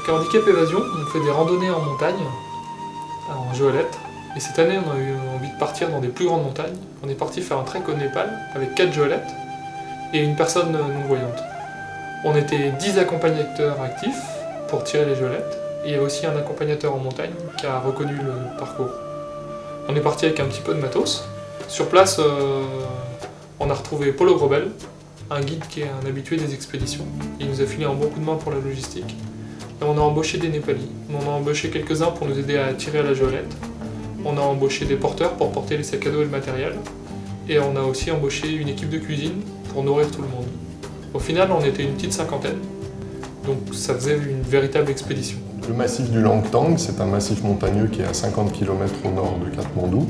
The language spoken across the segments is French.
Donc à Handicap Évasion, on fait des randonnées en montagne, en Joëlette. Et cette année, on a eu envie de partir dans des plus grandes montagnes. On est parti faire un trek au Népal avec 4 Joëlettes et une personne non-voyante. On était 10 accompagnateurs actifs pour tirer les Joëlettes. Et il y a aussi un accompagnateur en montagne qui a reconnu le parcours. On est parti avec un petit peu de matos. Sur place, on a retrouvé Paulo Grobel, un guide qui est un habitué des expéditions. Il nous a filé un bon coup de main pour la logistique. Et on a embauché des Népalis. On en a embauché quelques-uns pour nous aider à tirer à la Joëlette. On a embauché des porteurs pour porter les sacs à dos et le matériel. Et on a aussi embauché une équipe de cuisine pour nourrir tout le monde. Au final, on était une petite cinquantaine. Donc ça faisait une véritable expédition. Le massif du Langtang, c'est un massif montagneux qui est à 50 km au nord de Katmandou.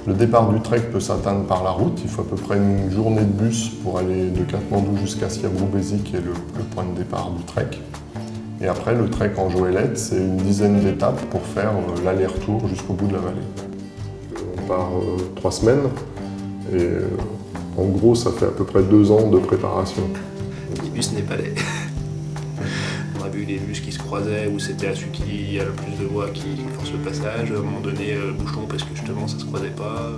Le départ du trek peut s'atteindre par la route. Il faut à peu près une journée de bus pour aller de Katmandou jusqu'à Siabru-Bézi, qui est le point de départ du trek. Et après, le trek en Joëlette, c'est une dizaine d'étapes pour faire l'aller-retour jusqu'au bout de la vallée. On part 3 semaines et en gros, ça fait à peu près 2 ans de préparation. Les bus népalais. On a vu les bus qui se croisaient, où c'était celui qui a le plus de voix qui force le passage. À un moment donné, bouchon parce que justement ça se croisait pas.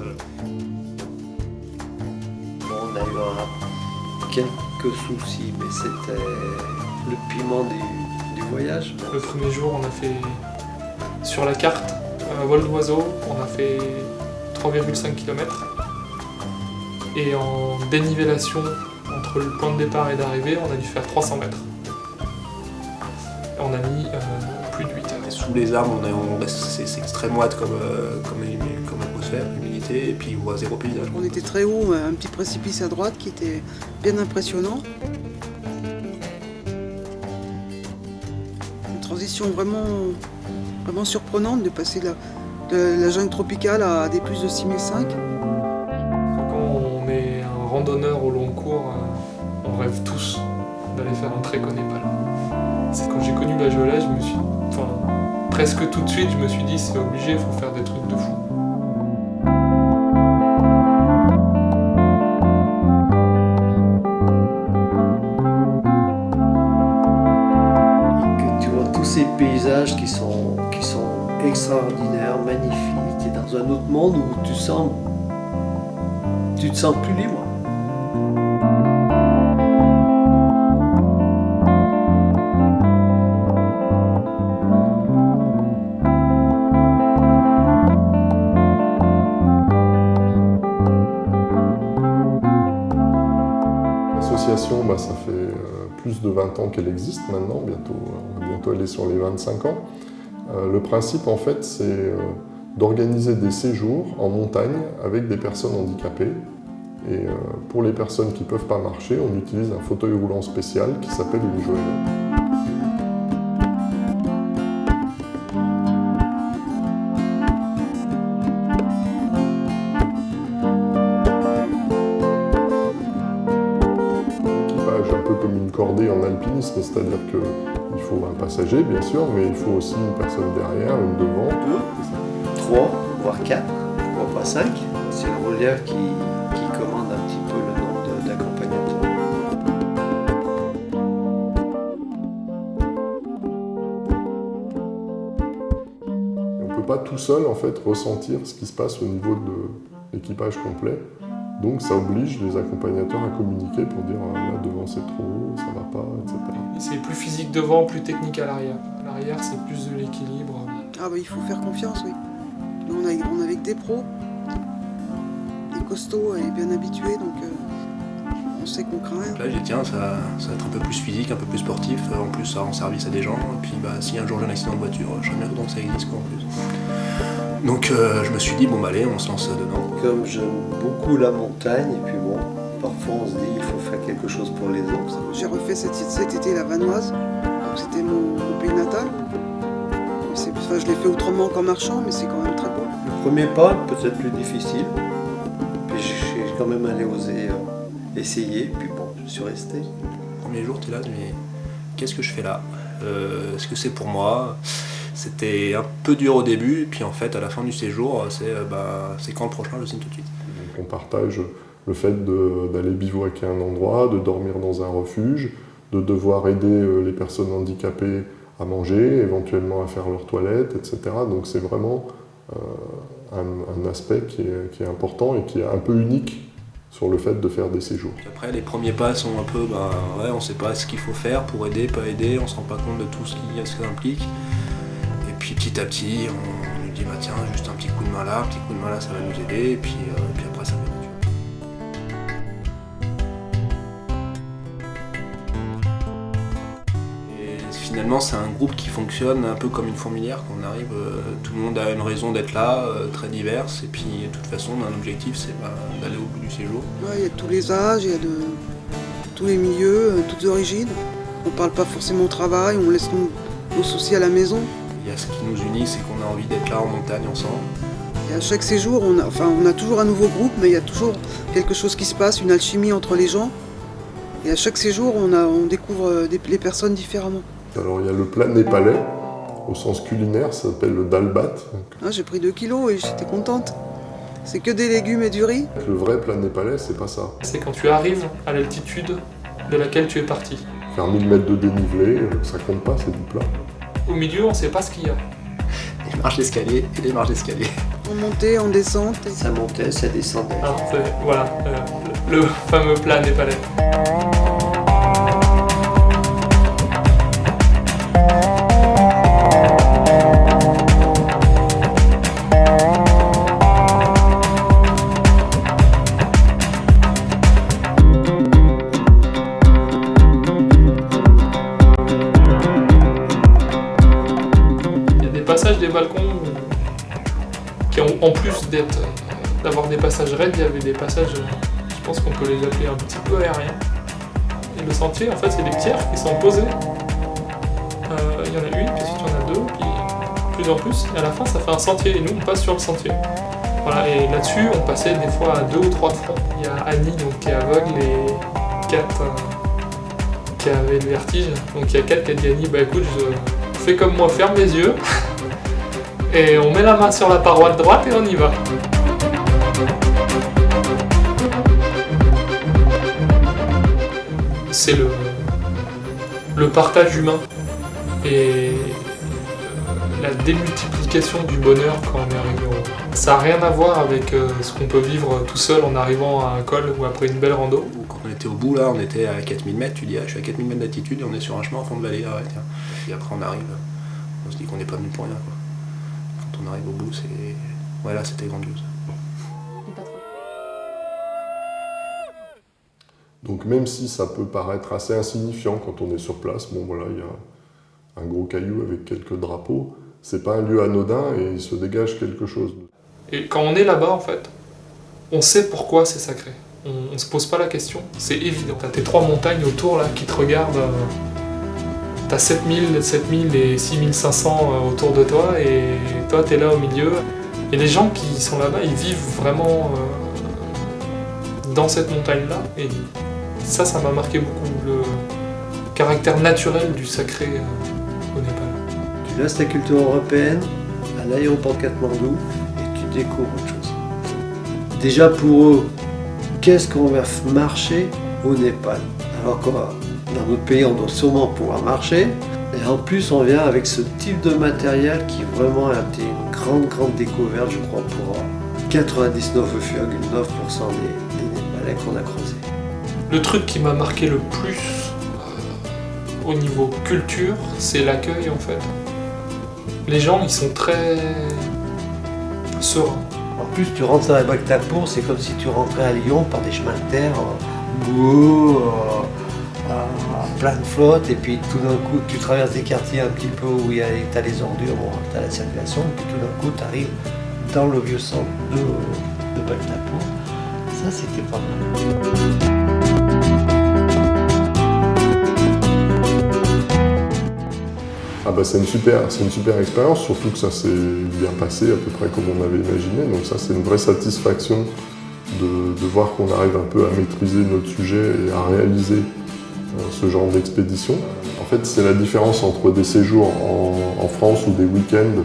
On a eu quelques soucis, mais c'était le piment du voyage. Le premier jour, on a fait sur la carte, vol d'oiseau, on a fait 3,5 km. Et en dénivellation entre le point de départ et d'arrivée, on a dû faire 300 mètres. Et on a mis plus de 8 heures. Sous les arbres, c'est extrêmement moite comme atmosphère, humidité, et puis on voit zéro paysage. On était très haut, un petit précipice à droite qui était bien impressionnant. Une transition vraiment surprenante de passer de la jungle tropicale à des plus de 6005. Quand on est un randonneur au long cours, on rêve tous d'aller faire un trek au Népal. C'est quand j'ai connu la Joëlette, presque tout de suite, je me suis dit c'est obligé, il faut faire des trucs de fou. Et que tu vois tous ces paysages qui sont extraordinaires, magnifiques, et dans un autre monde où tu te sens plus libre. L'association, ça fait plus de 20 ans qu'elle existe maintenant, on va bientôt aller sur les 25 ans. Le principe, en fait, c'est d'organiser des séjours en montagne avec des personnes handicapées. Et pour les personnes qui ne peuvent pas marcher, on utilise un fauteuil roulant spécial qui s'appelle une Joëlette. Un peu comme une cordée en alpinisme, c'est-à-dire qu'il faut un passager bien sûr, mais il faut aussi une personne derrière, une devant. 2, 3, voire 4, pourquoi pas 5. C'est le relief qui commande un petit peu le nombre d'accompagnateurs. On ne peut pas tout seul en fait ressentir ce qui se passe au niveau de l'équipage complet. Donc ça oblige les accompagnateurs à communiquer pour dire là devant c'est trop haut, ça va pas, etc. C'est plus physique devant, plus technique à l'arrière. À l'arrière, c'est plus de l'équilibre. Ah il faut faire confiance, oui. Nous, on est avec des pros, des costauds et bien habitués, donc on sait qu'on craint rien. Là j'ai dit tiens, ça va être un peu plus physique, un peu plus sportif, en plus ça rend service à des gens, et puis si un jour j'ai un accident de voiture, je sais bien que ça existe quoi en plus. Donc je me suis dit bon allez, on se lance dedans. Comme j'aime beaucoup la montagne, et puis bon, parfois on se dit il faut faire quelque chose pour les autres. J'ai refait cet été la Vanoise, donc c'était mon pays natal. Je l'ai fait autrement qu'en marchant, mais c'est quand même très beau. Le premier pas, peut-être plus difficile, puis j'ai quand même osé essayer, puis bon, je suis resté. Le premier jour, tu es là, mais qu'est-ce que je fais là? Est-ce que c'est pour moi? C'était un peu dur au début, et puis en fait, à la fin du séjour, c'est quand le prochain, je signe tout de suite. Donc on partage le fait d'aller bivouaquer à un endroit, de dormir dans un refuge, de devoir aider les personnes handicapées à manger, éventuellement à faire leur toilette, etc. Donc c'est vraiment un aspect qui est important et qui est un peu unique sur le fait de faire des séjours. Après, les premiers pas sont un peu, on ne sait pas ce qu'il faut faire pour aider, pas aider, on ne se rend pas compte de tout ce que ça implique. Et puis petit à petit, on nous dit, tiens, juste un petit coup de main là, ça va nous aider, et puis après ça vient naturel. Finalement, c'est un groupe qui fonctionne un peu comme une fourmilière, qu'on arrive, tout le monde a une raison d'être là, très diverse, et puis de toute façon, on a un objectif, c'est d'aller au bout du séjour. Ouais, il y a de tous les âges, il y a de tous les milieux, toutes origines. On parle pas forcément au travail, on laisse nos soucis à la maison. Il y a ce qui nous unit, c'est qu'on a envie d'être là en montagne ensemble. Et à chaque séjour, on a toujours un nouveau groupe, mais il y a toujours quelque chose qui se passe, une alchimie entre les gens. Et à chaque séjour, on découvre les personnes différemment. Alors il y a le plat népalais, au sens culinaire, ça s'appelle le dalbat. Ah, j'ai pris 2 kilos et j'étais contente. C'est que des légumes et du riz. Le vrai plat népalais, c'est pas ça. C'est quand tu arrives à l'altitude de laquelle tu es parti. Faire 1000 mètres de dénivelé, ça compte pas, c'est du plat. Au milieu, on ne sait pas ce qu'il y a. Les marches d'escalier et les marches d'escalier. En montée, en descente. Ça montait, ça descendait. Alors, voilà, le fameux plat népalais. Des balcons qui ont, en plus d'avoir des passages raides, il y avait des passages, je pense qu'on peut les appeler un petit peu aériens. Et le sentier, en fait, c'est des pierres qui sont posées. Il y en a une, puis ensuite il y en a deux, puis plus en plus. Et à la fin, ça fait un sentier, et nous, on passe sur le sentier. Voilà, et là-dessus, on passait des fois à 2 ou 3 de front. Il y a Annie, donc, qui est aveugle, et Kat, qui avait le vertige. Donc il y a Kat qui a dit à Annie, écoute, je fais comme moi, ferme les yeux. Et on met la main sur la paroi de droite et on y va. C'est le partage humain et la démultiplication du bonheur quand on est arrivé au haut. Ça n'a rien à voir avec ce qu'on peut vivre tout seul en arrivant à un col ou après une belle rando. Quand on était au bout, là, on était à 4000 mètres, tu dis, je suis à 4000 mètres d'altitude et on est sur un chemin en fond de vallée. Tiens. Et après on arrive, on se dit qu'on n'est pas venu pour rien, quoi. On arrive au bout, voilà, c'était grandiose. Donc même si ça peut paraître assez insignifiant quand on est sur place, bon voilà, il y a un gros caillou avec quelques drapeaux, c'est pas un lieu anodin et il se dégage quelque chose. Et quand on est là-bas, en fait, on sait pourquoi c'est sacré. On se pose pas la question, c'est évident. T'as tes 3 montagnes autour là qui te regardent. T'as 7000 et 6500 autour de toi et toi t'es là au milieu. Et les gens qui sont là-bas, ils vivent vraiment dans cette montagne-là. Et ça m'a marqué beaucoup, le caractère naturel du sacré au Népal. Tu laisses la culture européenne à l'aéroport de Katmandou et tu découvres autre chose. Déjà pour eux, qu'est-ce qu'on va marcher au Népal? Alors quoi? Dans notre pays, on doit sûrement pouvoir marcher. Et en plus, on vient avec ce type de matériel qui vraiment a été une grande découverte, je crois, pour 99,9% des Népalais qu'on a croisés. Le truc qui m'a marqué le plus au niveau culture, c'est l'accueil en fait. Les gens, ils sont très sereins. En plus, tu rentres à Bhaktapur, c'est comme si tu rentrais à Lyon par des chemins de terre boueux, plein de flotte, et puis tout d'un coup tu traverses des quartiers un petit peu où tu as les ordures, tu as la circulation, et puis tout d'un coup tu arrives dans le vieux centre de Bhaktapur. Ça c'était pas mal. C'est une super expérience, surtout que ça s'est bien passé à peu près comme on avait imaginé, donc ça c'est une vraie satisfaction de voir qu'on arrive un peu à maîtriser notre sujet et à réaliser ce genre d'expédition. En fait, c'est la différence entre des séjours en France ou des week-ends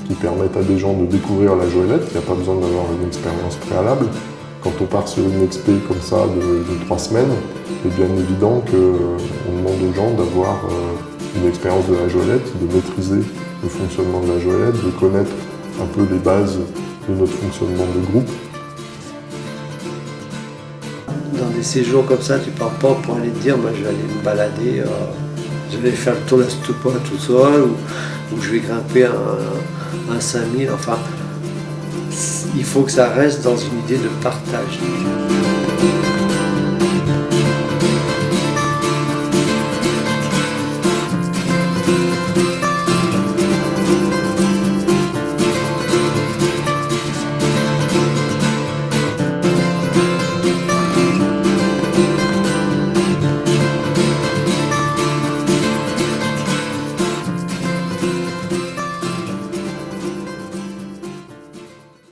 qui permettent à des gens de découvrir la Joëlette, il n'y a pas besoin d'avoir une expérience préalable. Quand on part sur une expé comme ça de 3 semaines, c'est bien évident qu'on demande aux gens d'avoir une expérience de la Joëlette, de maîtriser le fonctionnement de la Joëlette, de connaître un peu les bases de notre fonctionnement de groupe. Dans des séjours comme ça, tu pars pas pour aller te dire je vais aller me balader, je vais faire le tour de la Stupa tout seul, ou je vais grimper un 5000, enfin, il faut que ça reste dans une idée de partage.